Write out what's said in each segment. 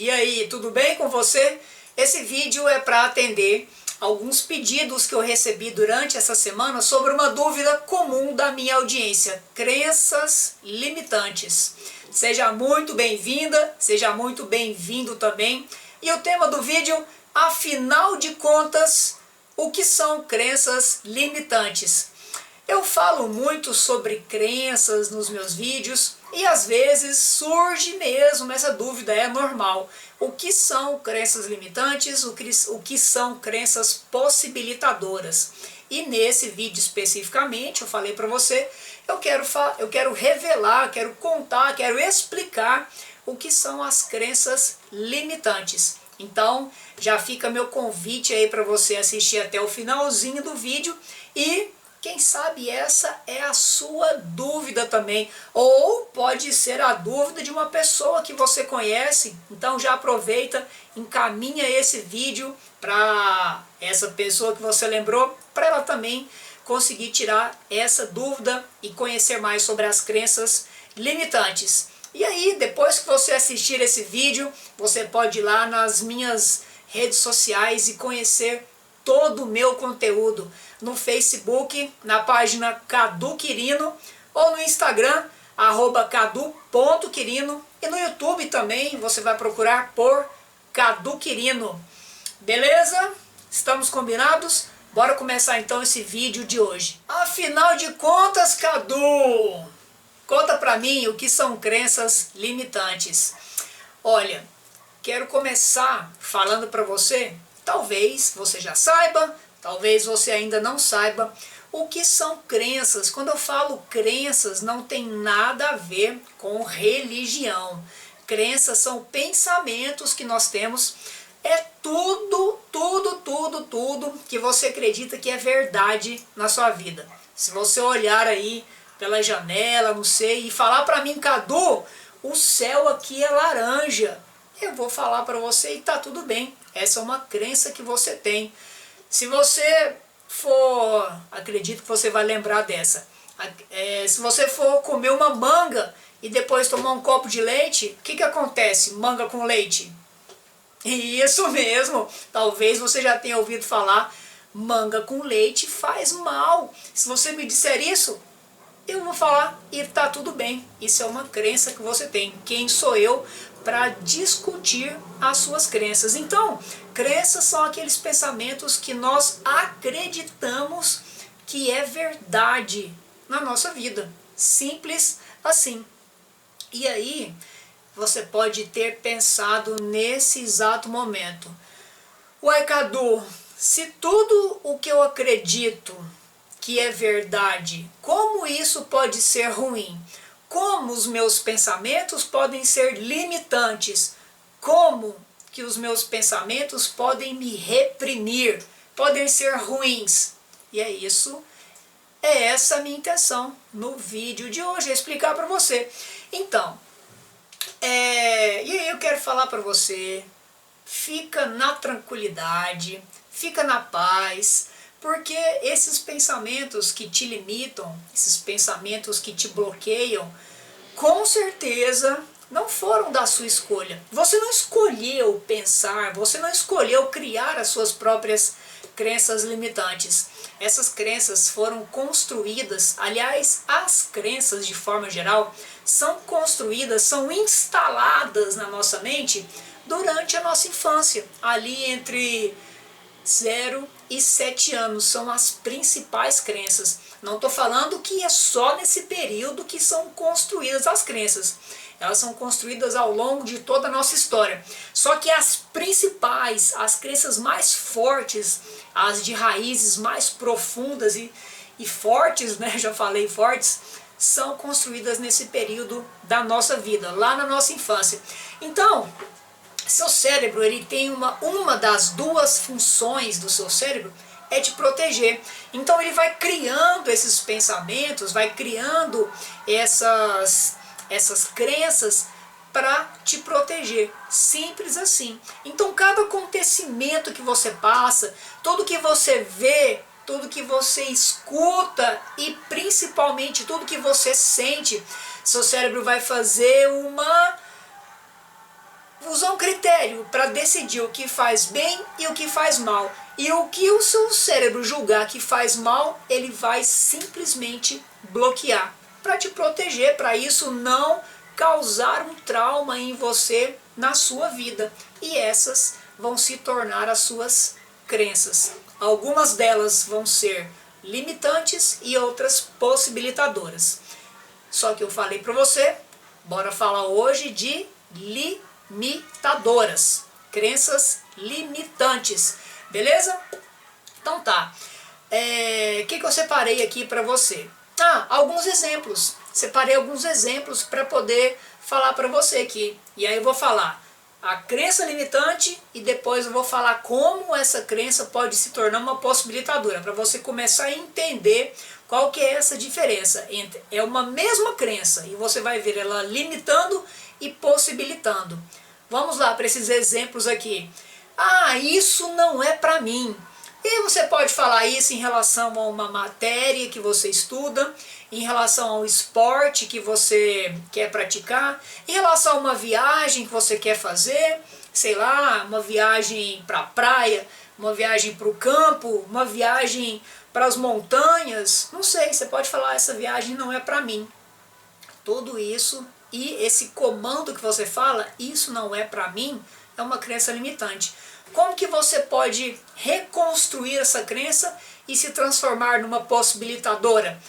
E aí, tudo bem com você? Esse vídeo é para atender alguns pedidos que eu recebi durante essa semana sobre uma dúvida comum da minha audiência: crenças limitantes. Seja muito bem-vinda, seja muito bem-vindo também. E o tema do vídeo, afinal de contas, o que são crenças limitantes? Eu falo muito sobre crenças nos meus vídeos e às vezes surge mesmo essa dúvida, é normal. O que são crenças limitantes? O que são crenças possibilitadoras? E nesse vídeo especificamente, eu falei para você, eu quero revelar, quero contar, quero explicar o que são as crenças limitantes. Então, já fica meu convite aí para você assistir até o finalzinho do vídeo e quem sabe essa é a sua dúvida também, ou pode ser a dúvida de uma pessoa que você conhece. Então já aproveita, encaminha esse vídeo para essa pessoa que você lembrou, para ela também conseguir tirar essa dúvida e conhecer mais sobre as crenças limitantes. E aí, depois que você assistir esse vídeo, você pode ir lá nas minhas redes sociais e conhecer todo o meu conteúdo no Facebook, na página Cadu Quirino, ou no Instagram, @cadu.quirino, e no YouTube também você vai procurar por Cadu Quirino. Beleza? Estamos combinados? Bora começar então esse vídeo de hoje. Afinal de contas, Cadu, conta pra mim o que são crenças limitantes. Olha, quero começar falando pra você, talvez você já saiba, talvez você ainda não saiba, o que são crenças. Quando eu falo crenças, não tem nada a ver com religião. Crenças são pensamentos que nós temos, é tudo que você acredita que é verdade na sua vida. Se você olhar aí pela janela, não sei, e falar para mim, Cadu, o céu aqui é laranja, eu vou falar para você e tá tudo bem. Essa é uma crença que você tem. Se você for, acredito que você vai lembrar dessa, se você for comer uma manga e depois tomar um copo de leite, o que acontece? Manga com leite? Isso mesmo, talvez você já tenha ouvido falar, manga com leite faz mal. Se você me disser isso, eu vou falar e tá tudo bem. Isso é uma crença que você tem. Quem sou eu para discutir as suas crenças? Então, crenças são aqueles pensamentos que nós acreditamos que é verdade na nossa vida. Simples assim. E aí, você pode ter pensado nesse exato momento: ué, Cadu, se tudo o que eu acredito que é verdade, como isso pode ser ruim? Como os meus pensamentos podem ser limitantes? Como que os meus pensamentos podem me reprimir? Podem ser ruins? E é essa a minha intenção no vídeo de hoje, é explicar para você. Então, e aí eu quero falar para você, fica na tranquilidade, fica na paz, porque esses pensamentos que te limitam, esses pensamentos que te bloqueiam, com certeza não foram da sua escolha. Você não escolheu pensar, você não escolheu criar as suas próprias crenças limitantes. Essas crenças foram construídas, aliás, as crenças de forma geral, são construídas, são instaladas na nossa mente durante a nossa infância, ali entre 0 e 7 anos, são as principais crenças. Não estou falando que é só nesse período que são construídas as crenças. Elas são construídas ao longo de toda a nossa história. Só que as principais, as crenças mais fortes, as de raízes mais profundas e fortes, né? Já falei fortes, são construídas nesse período da nossa vida, lá na nossa infância. Então, seu cérebro, ele tem uma das duas funções do seu cérebro é te proteger. Então ele vai criando esses pensamentos, vai criando essas crenças para te proteger. Simples assim. Então cada acontecimento que você passa, tudo que você vê, tudo que você escuta e principalmente tudo que você sente, seu cérebro vai fazer uma usar um critério para decidir o que faz bem e o que faz mal. E o que o seu cérebro julgar que faz mal, ele vai simplesmente bloquear para te proteger, para isso não causar um trauma em você na sua vida. E essas vão se tornar as suas crenças. Algumas delas vão ser limitantes e outras possibilitadoras. Só que eu falei para você, bora falar hoje de limitadoras, crenças limitantes, beleza? Então tá, que eu separei aqui para você? Alguns exemplos, separei alguns exemplos para poder falar para você aqui, e aí eu vou falar a crença limitante e depois eu vou falar como essa crença pode se tornar uma possibilitadora, para você começar a entender qual que é essa diferença entre é uma mesma crença e você vai ver ela limitando e possibilitando. Vamos lá para esses exemplos aqui. Isso não é para mim. E você pode falar isso em relação a uma matéria que você estuda, em relação ao esporte que você quer praticar, em relação a uma viagem que você quer fazer, sei lá, uma viagem para a praia, uma viagem para o campo, uma viagem para as montanhas, não sei, você pode falar, essa viagem não é para mim. Tudo isso e esse comando que você fala, isso não é para mim, é uma crença limitante. Como que você pode reconstruir essa crença e se transformar numa possibilitadora?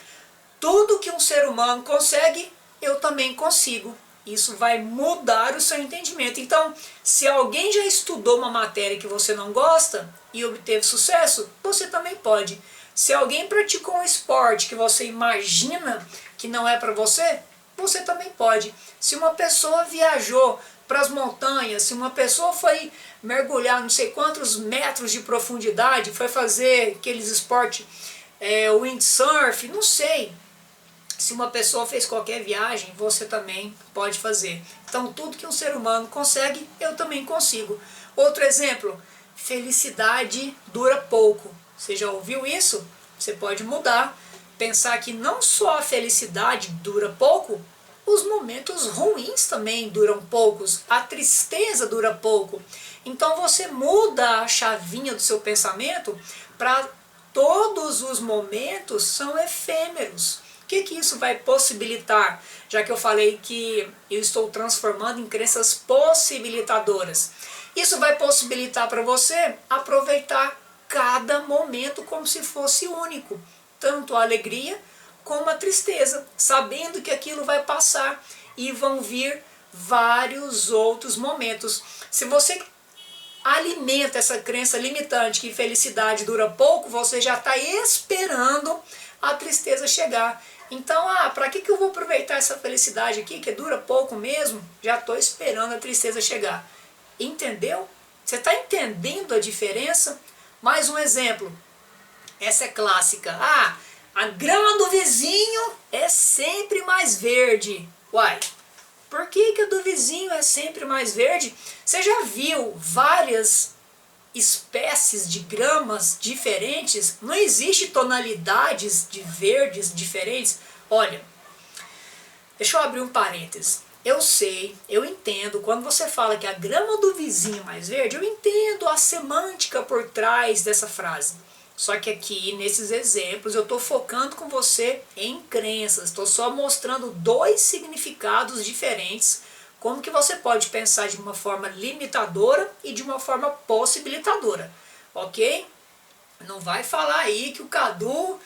Tudo que um ser humano consegue, eu também consigo. Isso vai mudar o seu entendimento. Então, se alguém já estudou uma matéria que você não gosta e obteve sucesso, você também pode. Se alguém praticou um esporte que você imagina que não é para você, você também pode. Se uma pessoa viajou para as montanhas, se uma pessoa foi mergulhar não sei quantos metros de profundidade, foi fazer aqueles esportes, windsurf, não sei. Se uma pessoa fez qualquer viagem, você também pode fazer. Então tudo que um ser humano consegue, eu também consigo. Outro exemplo, felicidade dura pouco. Você já ouviu isso? Você pode mudar, pensar que não só a felicidade dura pouco, os momentos ruins também duram poucos, a tristeza dura pouco. Então você muda a chavinha do seu pensamento para todos os momentos são efêmeros. O que isso vai possibilitar? Já que eu falei que eu estou transformando em crenças possibilitadoras. Isso vai possibilitar para você aproveitar cada momento como se fosse único. Tanto a alegria como a tristeza, sabendo que aquilo vai passar e vão vir vários outros momentos. Se você alimenta essa crença limitante que felicidade dura pouco, você já está esperando a tristeza chegar. Então, para que eu vou aproveitar essa felicidade aqui, que dura pouco mesmo? Já estou esperando a tristeza chegar. Entendeu? Você está entendendo a diferença? Mais um exemplo. Essa é clássica. A grama do vizinho é sempre mais verde. Uai, por que a do vizinho é sempre mais verde? Você já viu várias espécies de gramas diferentes? Não existe tonalidades de verdes diferentes? Olha, deixa eu abrir um parênteses. Eu sei, eu entendo, quando você fala que a grama do vizinho é mais verde, eu entendo a semântica por trás dessa frase. Só que aqui, nesses exemplos, eu estou focando com você em crenças. Estou só mostrando dois significados diferentes. Como que você pode pensar de uma forma limitadora e de uma forma possibilitadora. Ok? Não vai falar aí que o Cadu...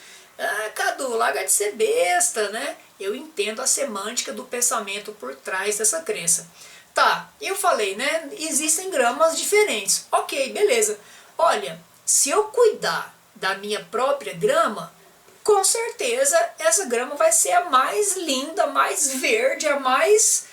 Cadu, larga de ser besta, né? Eu entendo a semântica do pensamento por trás dessa crença. Tá, eu falei, né? Existem gramas diferentes. Ok, beleza. Olha, se eu cuidar da minha própria grama, com certeza essa grama vai ser a mais linda, a mais verde, a mais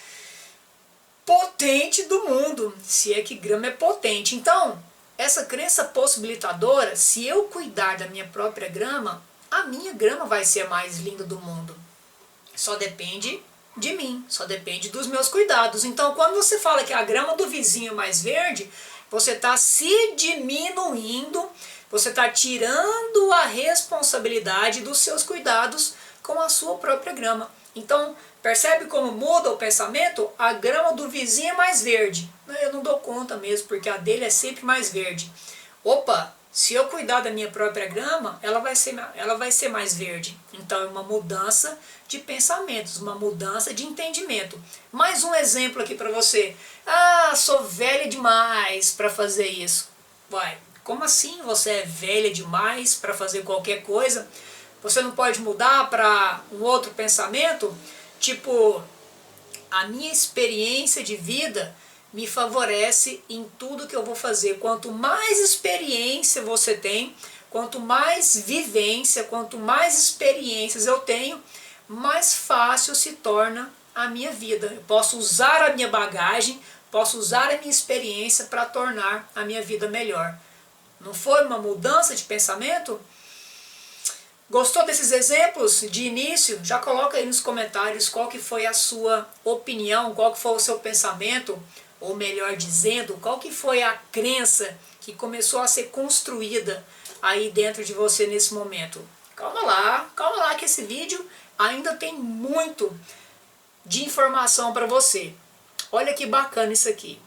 potente do mundo, se é que grama é potente. Então, essa crença possibilitadora, se eu cuidar da minha própria grama, a minha grama vai ser a mais linda do mundo. Só depende de mim, só depende dos meus cuidados. Então, quando você fala que a grama do vizinho é mais verde, você está se diminuindo, você está tirando a responsabilidade dos seus cuidados com a sua própria grama. Então, percebe como muda o pensamento? A grama do vizinho é mais verde. Eu não dou conta mesmo, porque a dele é sempre mais verde. Opa, se eu cuidar da minha própria grama, ela vai ser mais verde. Então é uma mudança de pensamentos, uma mudança de entendimento. Mais um exemplo aqui para você. Ah, sou velha demais para fazer isso. Uai, como assim você é velha demais para fazer qualquer coisa? Você não pode mudar para um outro pensamento? Tipo, a minha experiência de vida me favorece em tudo que eu vou fazer. Quanto mais experiência você tem, quanto mais vivência, quanto mais experiências eu tenho, mais fácil se torna a minha vida. Eu posso usar a minha bagagem, posso usar a minha experiência para tornar a minha vida melhor. Não foi uma mudança de pensamento? Gostou desses exemplos de início? Já coloca aí nos comentários qual que foi a sua opinião, qual que foi o seu pensamento, ou melhor dizendo, qual que foi a crença que começou a ser construída aí dentro de você nesse momento. Calma lá que esse vídeo ainda tem muito de informação para você. Olha que bacana isso aqui.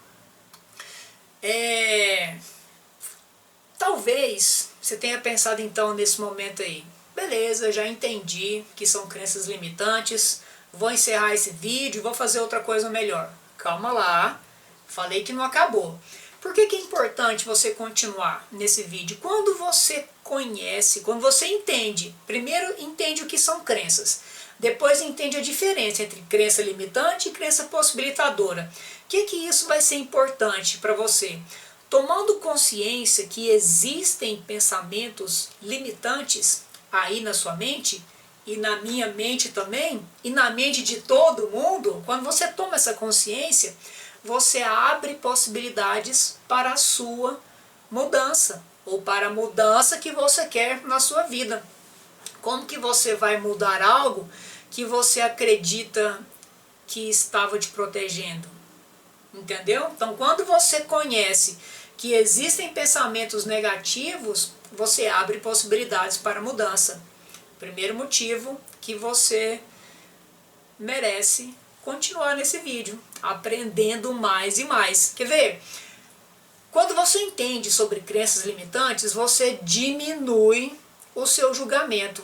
Talvez você tenha pensado então nesse momento aí, beleza, já entendi que são crenças limitantes, vou encerrar esse vídeo e vou fazer outra coisa melhor. Calma lá, falei que não acabou. Por que que é importante você continuar nesse vídeo? Quando você conhece, quando você entende, primeiro entende o que são crenças, depois entende a diferença entre crença limitante e crença possibilitadora. O que que isso vai ser importante para você? Tomando consciência que existem pensamentos limitantes aí na sua mente, e na minha mente também, e na mente de todo mundo, quando você toma essa consciência, você abre possibilidades para a sua mudança, ou para a mudança que você quer na sua vida. Como que você vai mudar algo que você acredita que estava te protegendo? Entendeu? Então, quando você conhece que existem pensamentos negativos, você abre possibilidades para mudança. Primeiro motivo que você merece continuar nesse vídeo, aprendendo mais e mais. Quer ver? Quando você entende sobre crenças limitantes, você diminui o seu julgamento.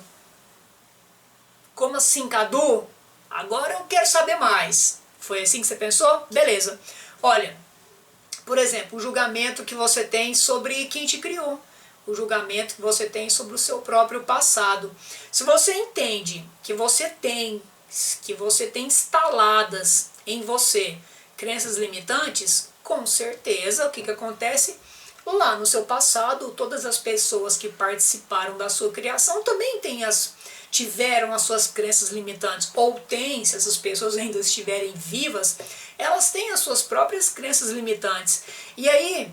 Como assim, Cadu? Agora eu quero saber mais. Foi assim que você pensou? Beleza. Olha, por exemplo, o julgamento que você tem sobre quem te criou. O julgamento que você tem sobre o seu próprio passado. Se você entende que você tem instaladas em você crenças limitantes, com certeza o que acontece? Lá no seu passado, todas as pessoas que participaram da sua criação também tiveram as suas crenças limitantes, ou têm, se essas pessoas ainda estiverem vivas, elas têm as suas próprias crenças limitantes. E aí,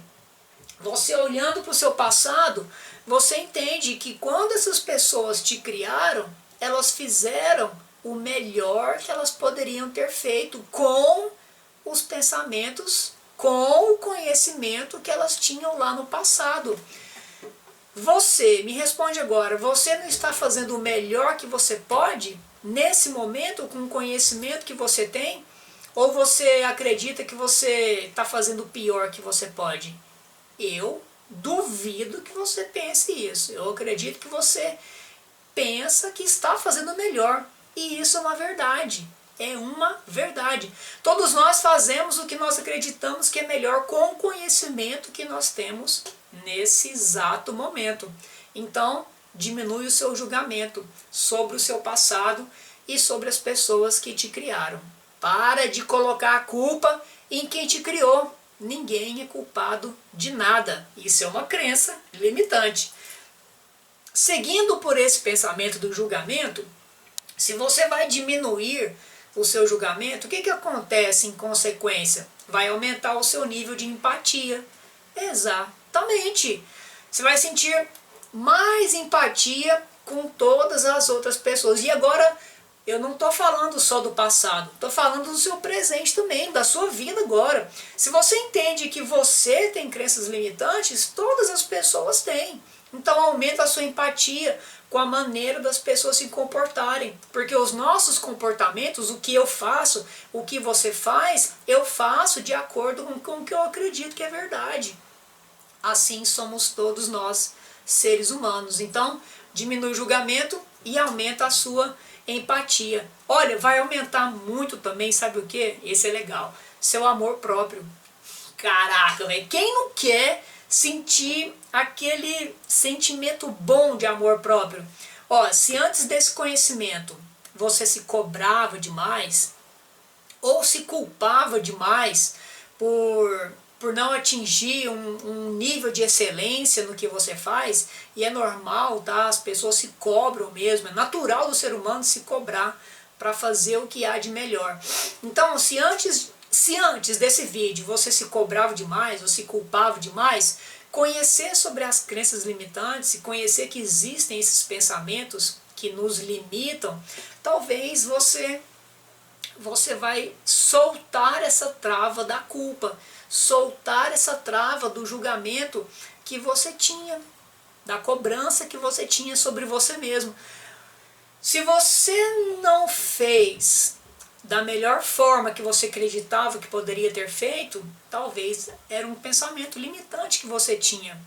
você olhando para o seu passado, você entende que quando essas pessoas te criaram, elas fizeram o melhor que elas poderiam ter feito com os pensamentos, com o conhecimento que elas tinham lá no passado. Você, me responde agora, você não está fazendo o melhor que você pode nesse momento com o conhecimento que você tem? Ou você acredita que você está fazendo o pior que você pode? Eu duvido que você pense isso. Eu acredito que você pensa que está fazendo o melhor. E isso é uma verdade. É uma verdade. Todos nós fazemos o que nós acreditamos que é melhor com o conhecimento que nós temos nesse exato momento. Então, diminui o seu julgamento sobre o seu passado e sobre as pessoas que te criaram. Para de colocar a culpa em quem te criou. Ninguém é culpado de nada. Isso é uma crença limitante. Seguindo por esse pensamento do julgamento, se você vai diminuir o seu julgamento, o que acontece em consequência? Vai aumentar o seu nível de empatia. Exatamente. Você vai sentir mais empatia com todas as outras pessoas. E agora, eu não estou falando só do passado, estou falando do seu presente também, da sua vida agora. Se você entende que você tem crenças limitantes, todas as pessoas têm. Então aumenta a sua empatia com a maneira das pessoas se comportarem. Porque os nossos comportamentos, o que eu faço, o que você faz, eu faço de acordo com o que eu acredito que é verdade. Assim somos todos nós, seres humanos. Então, diminui o julgamento e aumenta a sua empatia. Olha, vai aumentar muito também, sabe o que? Esse é legal. Seu amor próprio. Caraca, velho. Quem não quer sentir aquele sentimento bom de amor próprio? Ó, se antes desse conhecimento você se cobrava demais, ou se culpava demais por não atingir um nível de excelência no que você faz, e é normal, tá? As pessoas se cobram mesmo, é natural do ser humano se cobrar para fazer o que há de melhor. Então, se antes desse vídeo você se cobrava demais, ou se culpava demais, conhecer sobre as crenças limitantes e conhecer que existem esses pensamentos que nos limitam, talvez você vai soltar essa trava da culpa, soltar essa trava do julgamento que você tinha, da cobrança que você tinha sobre você mesmo. Se você não fez da melhor forma que você acreditava que poderia ter feito, talvez era um pensamento limitante que você tinha.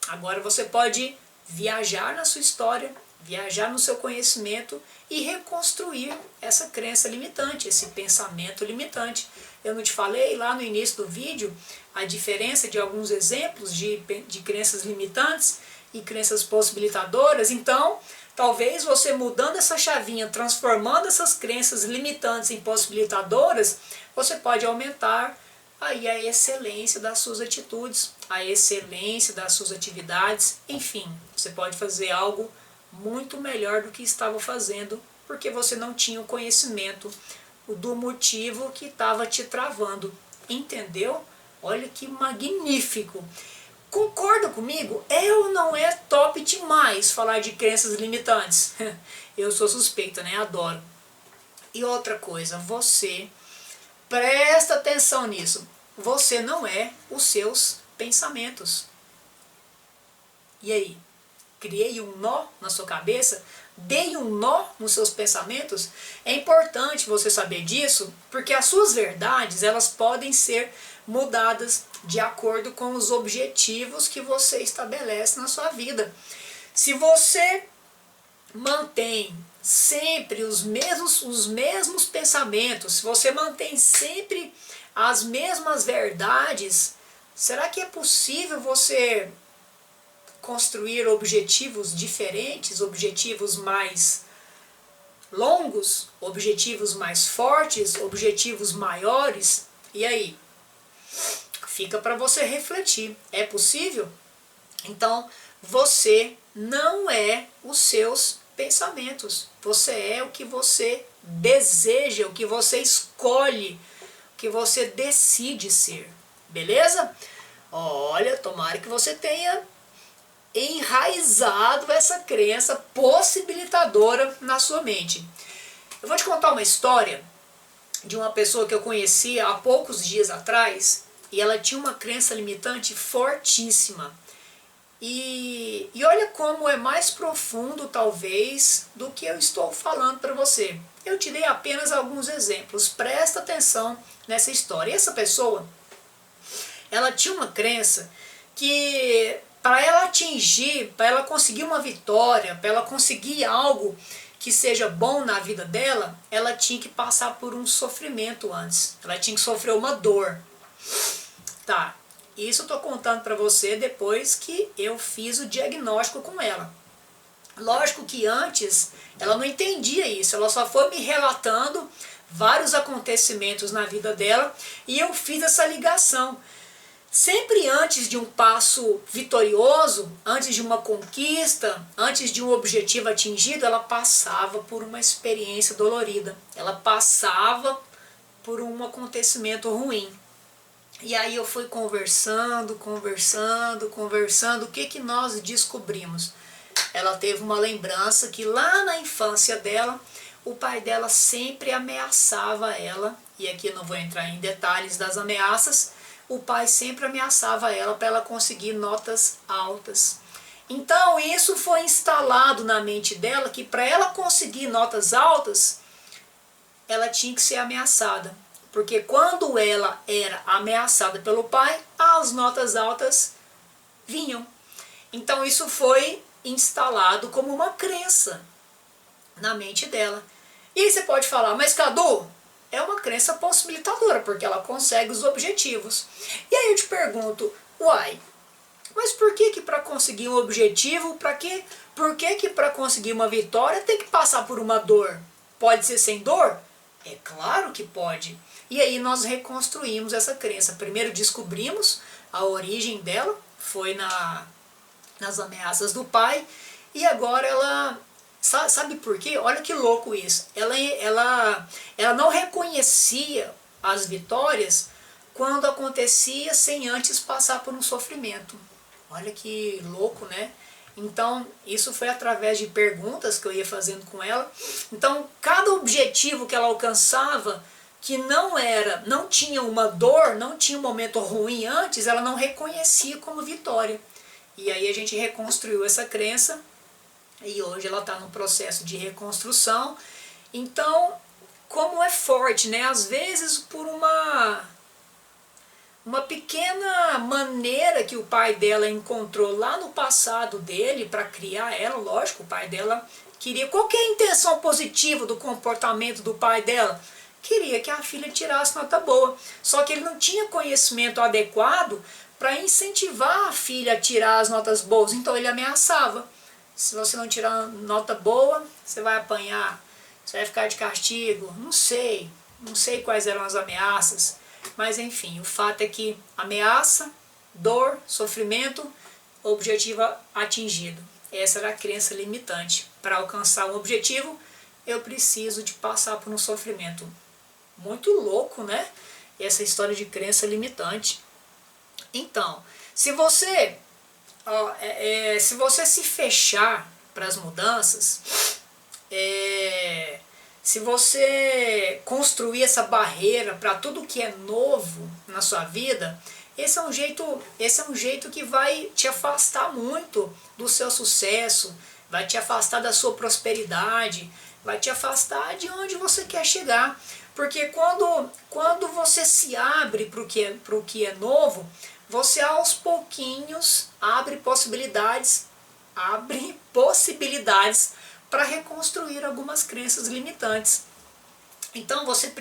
Agora você pode viajar na sua história, viajar no seu conhecimento e reconstruir essa crença limitante, esse pensamento limitante. Eu não te falei lá no início do vídeo a diferença de alguns exemplos de crenças limitantes e crenças possibilitadoras? Então, talvez você mudando essa chavinha, transformando essas crenças limitantes em possibilitadoras, você pode aumentar aí a excelência das suas atitudes, a excelência das suas atividades, enfim, você pode fazer algo muito melhor do que estava fazendo, porque você não tinha o conhecimento do motivo que estava te travando. Entendeu? Olha que magnífico! Concorda comigo? É ou não é top demais falar de crenças limitantes? Eu sou suspeita, né? Adoro. E outra coisa, você presta atenção nisso. Você não é os seus pensamentos. E aí? Criei um nó na sua cabeça? Dei um nó nos seus pensamentos? É importante você saber disso, porque as suas verdades, elas podem ser mudadas de acordo com os objetivos que você estabelece na sua vida. Se você mantém sempre os mesmos pensamentos, se você mantém sempre as mesmas verdades, será que é possível você construir objetivos diferentes, objetivos mais longos, objetivos mais fortes, objetivos maiores? E aí? Fica para você refletir. É possível? Então, você não é os seus pensamentos. Você é o que você deseja, o que você escolhe, o que você decide ser. Beleza? Olha, tomara que você tenha enraizado essa crença possibilitadora na sua mente. Eu vou te contar uma história de uma pessoa que eu conheci há poucos dias atrás, e ela tinha uma crença limitante fortíssima. E olha como é mais profundo, talvez, do que eu estou falando para você. Eu te dei apenas alguns exemplos, presta atenção nessa história. E essa pessoa, ela tinha uma crença que para ela atingir, para ela conseguir uma vitória, para ela conseguir algo que seja bom na vida dela, ela tinha que passar por um sofrimento antes. Ela tinha que sofrer uma dor. Tá, isso eu tô contando para você depois que eu fiz o diagnóstico com ela. Lógico que antes ela não entendia isso, ela só foi me relatando vários acontecimentos na vida dela e eu fiz essa ligação. Sempre antes de um passo vitorioso, antes de uma conquista, antes de um objetivo atingido, ela passava por uma experiência dolorida. Ela passava por um acontecimento ruim. E aí eu fui conversando, o que nós descobrimos? Ela teve uma lembrança que lá na infância dela, o pai dela sempre ameaçava ela, e aqui eu não vou entrar em detalhes das ameaças, o pai sempre ameaçava ela para ela conseguir notas altas. Então isso foi instalado na mente dela que para ela conseguir notas altas, ela tinha que ser ameaçada. Porque quando ela era ameaçada pelo pai, as notas altas vinham. Então isso foi instalado como uma crença na mente dela. E aí você pode falar, mas Cadu, é uma crença possibilitadora, porque ela consegue os objetivos. E aí eu te pergunto, uai, mas por que para conseguir um objetivo, por que para conseguir uma vitória tem que passar por uma dor? Pode ser sem dor? É claro que pode. E aí nós reconstruímos essa crença. Primeiro descobrimos a origem dela, foi nas ameaças do pai, e agora ela... Sabe por quê? Olha que louco isso. Ela não reconhecia as vitórias quando acontecia sem antes passar por um sofrimento. Olha que louco, né? Então, isso foi através de perguntas que eu ia fazendo com ela. Então, cada objetivo que ela alcançava, que não tinha uma dor, não tinha um momento ruim antes, ela não reconhecia como vitória. E aí a gente reconstruiu essa crença, e hoje ela está no processo de reconstrução. Então, como é forte, né? Às vezes por uma pequena maneira que o pai dela encontrou lá no passado dele para criar ela, lógico, o pai dela queria qualquer intenção positiva do comportamento do pai dela, queria que a filha tirasse nota boa, só que ele não tinha conhecimento adequado para incentivar a filha a tirar as notas boas, então ele ameaçava. Se você não tirar nota boa, você vai apanhar, você vai ficar de castigo, não sei quais eram as ameaças, mas enfim, o fato é que ameaça, dor, sofrimento, objetivo atingido. Essa era a crença limitante. Para alcançar um objetivo, eu preciso de passar por um sofrimento. Muito louco, né? Essa história de crença limitante. Então, se você se fechar para as mudanças, se você construir essa barreira para tudo que é novo na sua vida, esse é um jeito que vai te afastar muito do seu sucesso, vai te afastar da sua prosperidade, vai te afastar de onde você quer chegar. Porque quando você se abre para o que é novo, você aos pouquinhos abre possibilidades para reconstruir algumas crenças limitantes. Então você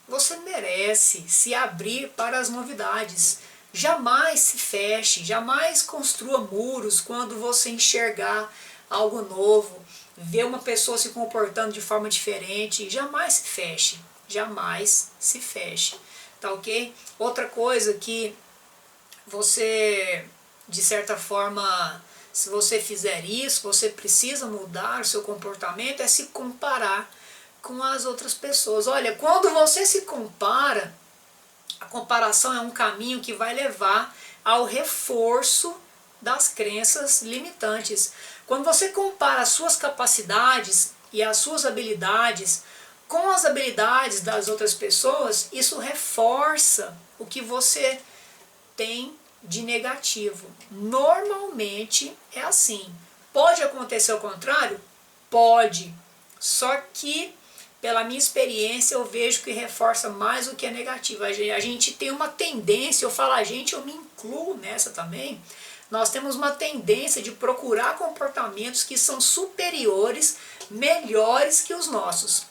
você merece se abrir para as novidades. Jamais se feche, jamais construa muros quando você enxergar algo novo, ver uma pessoa se comportando de forma diferente, jamais se feche, jamais se feche. Tá ok? Outra coisa que você, de certa forma, se você fizer isso, você precisa mudar o seu comportamento, é se comparar com as outras pessoas. Olha, quando você se compara, a comparação é um caminho que vai levar ao reforço das crenças limitantes. Quando você compara as suas capacidades e as suas habilidades com as habilidades das outras pessoas, isso reforça o que você tem de negativo. Normalmente é assim. Pode acontecer o contrário? Pode. Só que, pela minha experiência, eu vejo que reforça mais o que é negativo. A gente tem uma tendência, eu falo a gente, eu me incluo nessa também, nós temos uma tendência de procurar comportamentos que são superiores, melhores que os nossos.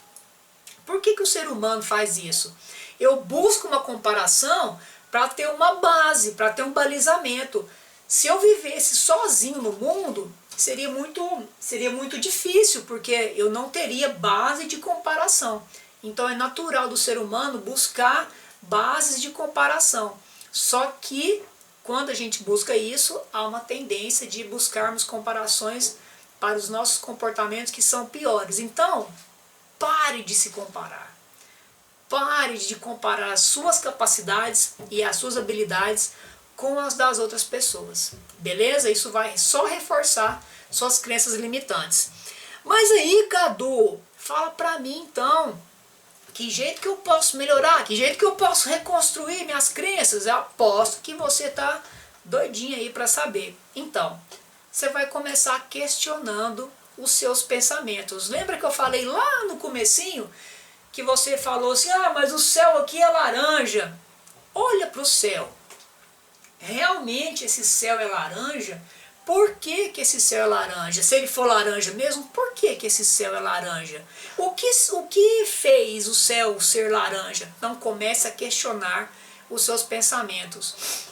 Por que o ser humano faz isso? Eu busco uma comparação para ter uma base, para ter um balizamento. Se eu vivesse sozinho no mundo, seria muito difícil, porque eu não teria base de comparação. Então é natural do ser humano buscar bases de comparação. Só que quando a gente busca isso, há uma tendência de buscarmos comparações para os nossos comportamentos que são piores. Então, pare de se comparar. Pare de comparar as suas capacidades e as suas habilidades com as das outras pessoas. Beleza? Isso vai só reforçar suas crenças limitantes. Mas aí, Cadu, fala pra mim então, que jeito que eu posso melhorar? Que jeito que eu posso reconstruir minhas crenças? Eu aposto que você está doidinha aí para saber. Então, você vai começar questionando os seus pensamentos. Lembra que eu falei lá no comecinho que você falou assim, ah, mas o céu aqui é laranja. Olha para o céu. Realmente esse céu é laranja? Por que que esse céu é laranja? Se ele for laranja mesmo, por que que esse céu é laranja? O que fez o céu ser laranja? Então comece a questionar os seus pensamentos.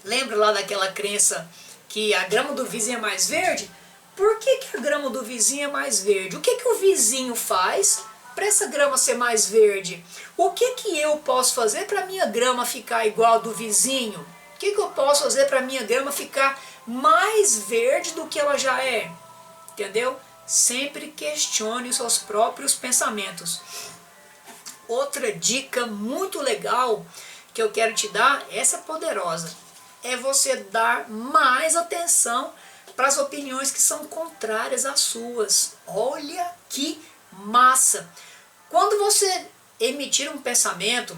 Lembra lá daquela crença que a grama do vizinho é mais verde? Por que que a grama do vizinho é mais verde? O que que o vizinho faz para essa grama ser mais verde? O que que eu posso fazer para a minha grama ficar igual a do vizinho? O que que eu posso fazer para a minha grama ficar mais verde do que ela já é? Entendeu? Sempre questione os seus próprios pensamentos. Outra dica muito legal que eu quero te dar, essa é poderosa, é você dar mais atenção para as opiniões que são contrárias às suas. Olha que massa! Quando você emitir um pensamento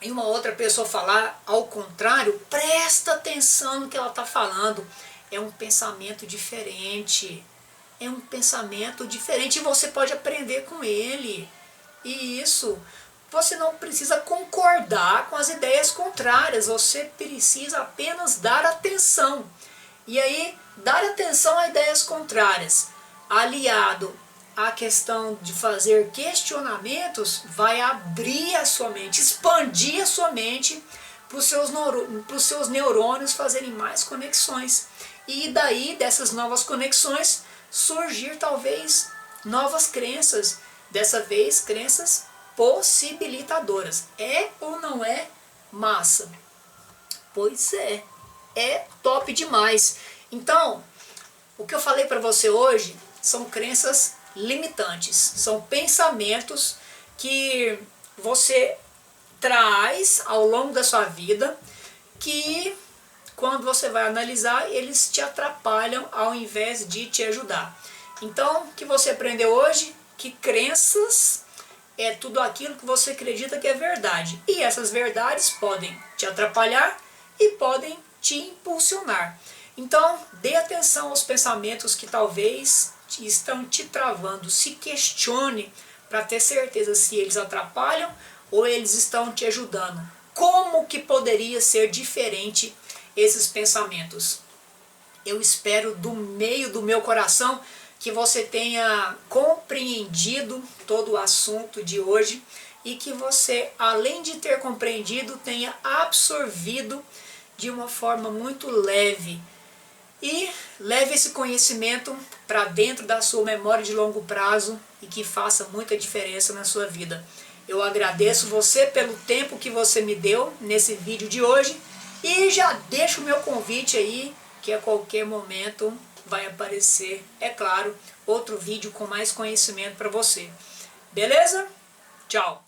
e uma outra pessoa falar ao contrário, presta atenção no que ela está falando. É um pensamento diferente. É um pensamento diferente e você pode aprender com ele. E isso, você não precisa concordar com as ideias contrárias, você precisa apenas dar atenção. E aí, dar atenção a ideias contrárias, aliado à questão de fazer questionamentos, vai abrir a sua mente, expandir a sua mente para os seus neurônios fazerem mais conexões. E daí, dessas novas conexões, surgir talvez novas crenças, dessa vez crenças possibilitadoras. É ou não é massa? Pois é top demais. Então, o que eu falei para você hoje são crenças limitantes, são pensamentos que você traz ao longo da sua vida que quando você vai analisar, eles te atrapalham ao invés de te ajudar. Então, o que você aprendeu hoje? Que crenças é tudo aquilo que você acredita que é verdade. E essas verdades podem te atrapalhar e podem te impulsionar. Então, dê atenção aos pensamentos que talvez estão te travando. Se questione para ter certeza se eles atrapalham ou eles estão te ajudando. Como que poderia ser diferente esses pensamentos? Eu espero do meio do meu coração que você tenha compreendido todo o assunto de hoje e que você, além de ter compreendido, tenha absorvido de uma forma muito leve. E leve esse conhecimento para dentro da sua memória de longo prazo e que faça muita diferença na sua vida. Eu agradeço você pelo tempo que você me deu nesse vídeo de hoje e já deixo o meu convite aí, que a qualquer momento vai aparecer, é claro, outro vídeo com mais conhecimento para você. Beleza? Tchau!